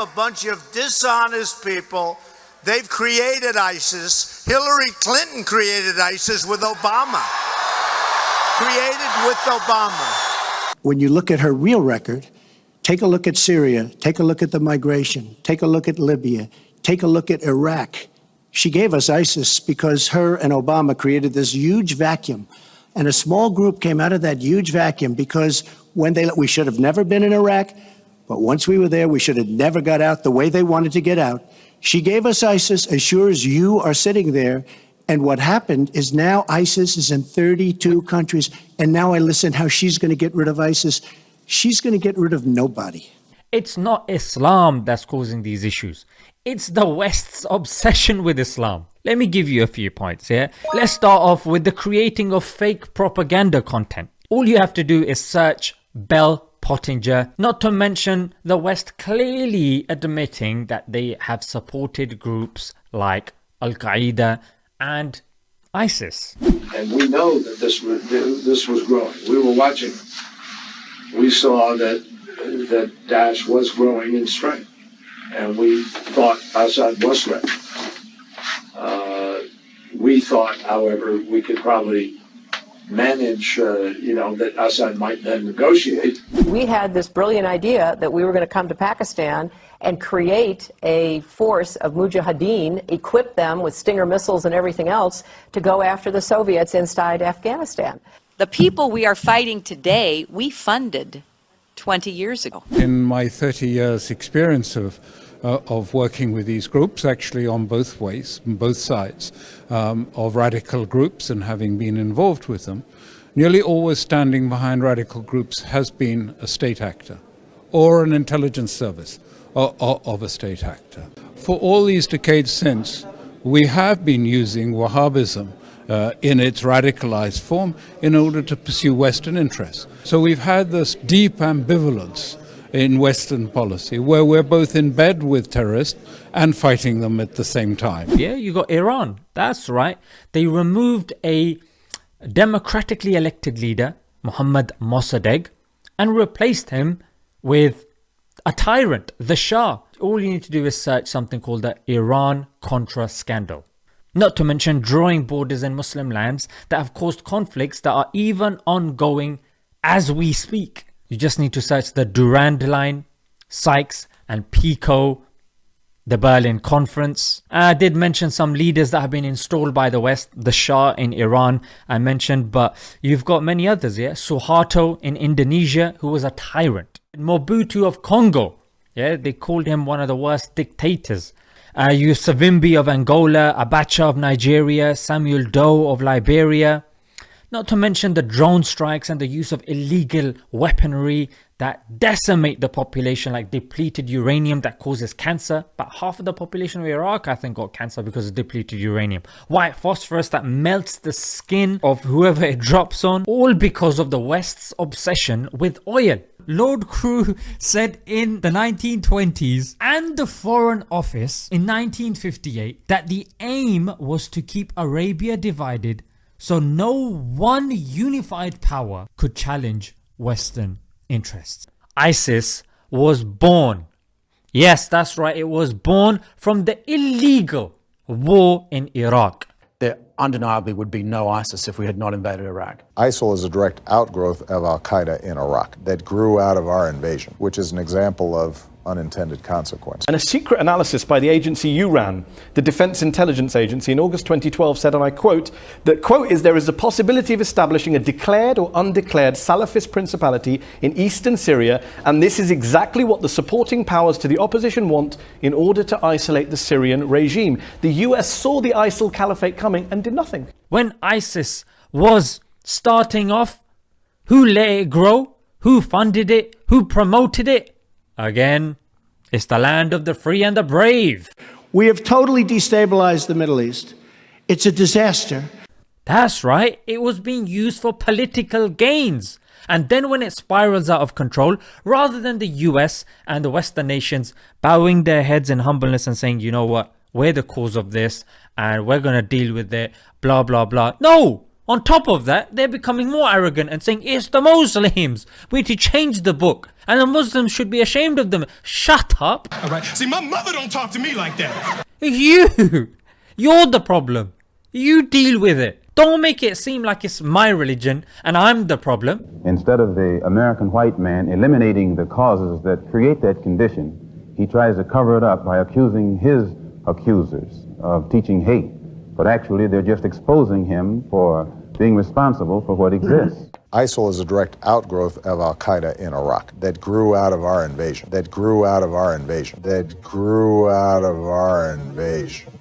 a bunch of dishonest people. They've created ISIS. Hillary Clinton created ISIS with Obama. Created with Obama. When you look at her real record, take a look at Syria, take a look at the migration, take a look at Libya, take a look at Iraq. She gave us ISIS because her and Obama created this huge vacuum. And a small group came out of that huge vacuum because we should have never been in Iraq, but once we were there, we should have never got out the way they wanted to get out. She gave us ISIS as sure as you are sitting there. And what happened is now ISIS is in 32 countries. And now I listen how she's going to get rid of ISIS. She's going to get rid of nobody. It's not Islam that's causing these issues. It's the West's obsession with Islam. Let me give you a few points here. Let's start off with the creating of fake propaganda content. All you have to do is search Bell Pottinger, not to mention the West clearly admitting that they have supported groups like Al-Qaeda and ISIS. And we know that this was growing. We were watching. We saw that Daesh was growing in strength, and we thought Assad was threatened. We thought, however, we could probably manage, that Assad might then negotiate. We had this brilliant idea that we were going to come to Pakistan and create a force of mujahideen, equip them with Stinger missiles and everything else to go after the Soviets inside Afghanistan. The people we are fighting today, we funded 20 years ago. In my 30 years experience of working with these groups, actually on both ways, on both sides of radical groups and having been involved with them, nearly always standing behind radical groups has been a state actor or an intelligence service of a state actor. For all these decades since, we have been using Wahhabism in its radicalized form in order to pursue Western interests. So we've had this deep ambivalence in Western policy where we're both in bed with terrorists and fighting them at the same time. Yeah, you got Iran. That's right. They removed a democratically elected leader, Mohammad Mossadegh, and replaced him with a tyrant, the Shah. All you need to do is search something called the Iran-Contra scandal. Not to mention drawing borders in Muslim lands that have caused conflicts that are even ongoing as we speak. You just need to search the Durand Line, Sykes and Picot, the Berlin Conference. I did mention some leaders that have been installed by the West, the Shah in Iran I mentioned, but you've got many others, yeah? Suharto in Indonesia, who was a tyrant. Mobutu of Congo, yeah, they called him one of the worst dictators. Savimbi of Angola, Abacha of Nigeria, Samuel Doe of Liberia. Not to mention the drone strikes and the use of illegal weaponry that decimate the population, like depleted uranium that causes cancer. About half of the population of Iraq, I think, got cancer because of depleted uranium. White phosphorus that melts the skin of whoever it drops on, all because of the West's obsession with oil. Lord Crewe said in the 1920s and the Foreign Office in 1958 that the aim was to keep Arabia divided so no one unified power could challenge Western interests. ISIS was born. Yes, that's right. It was born from the illegal war in Iraq. There undeniably would be no ISIS if we had not invaded Iraq. ISIL is a direct outgrowth of Al-Qaeda in Iraq that grew out of our invasion, which is an example of unintended consequence. And a secret analysis by the agency you ran, the Defense Intelligence Agency, in August 2012 said, and I quote, that, quote, there is a possibility of establishing a declared or undeclared Salafist principality in eastern Syria, and this is exactly what the supporting powers to the opposition want in order to isolate the Syrian regime. The US saw the ISIL caliphate coming and did nothing. When ISIS was starting off, who let it grow? Who funded it? Who promoted it? Again, it's the land of the free and the brave. We have totally destabilized the Middle East. It's a disaster. That's right. It was being used for political gains. And then when it spirals out of control, rather than the US and the Western nations bowing their heads in humbleness and saying, you know what, we're the cause of this and we're going to deal with it, blah, blah, blah. No! On top of that, they're becoming more arrogant and saying, it's the Muslims. We need to change the book. And the Muslims should be ashamed of them. Shut up. All right. See, my mother don't talk to me like that. You're the problem. You deal with it. Don't make it seem like it's my religion and I'm the problem. Instead of the American white man eliminating the causes that create that condition, he tries to cover it up by accusing his accusers of teaching hate. But actually, they're just exposing him for being responsible for what exists. ISIL is a direct outgrowth of Al-Qaeda in Iraq that grew out of our invasion, that grew out of our invasion, that grew out of our invasion.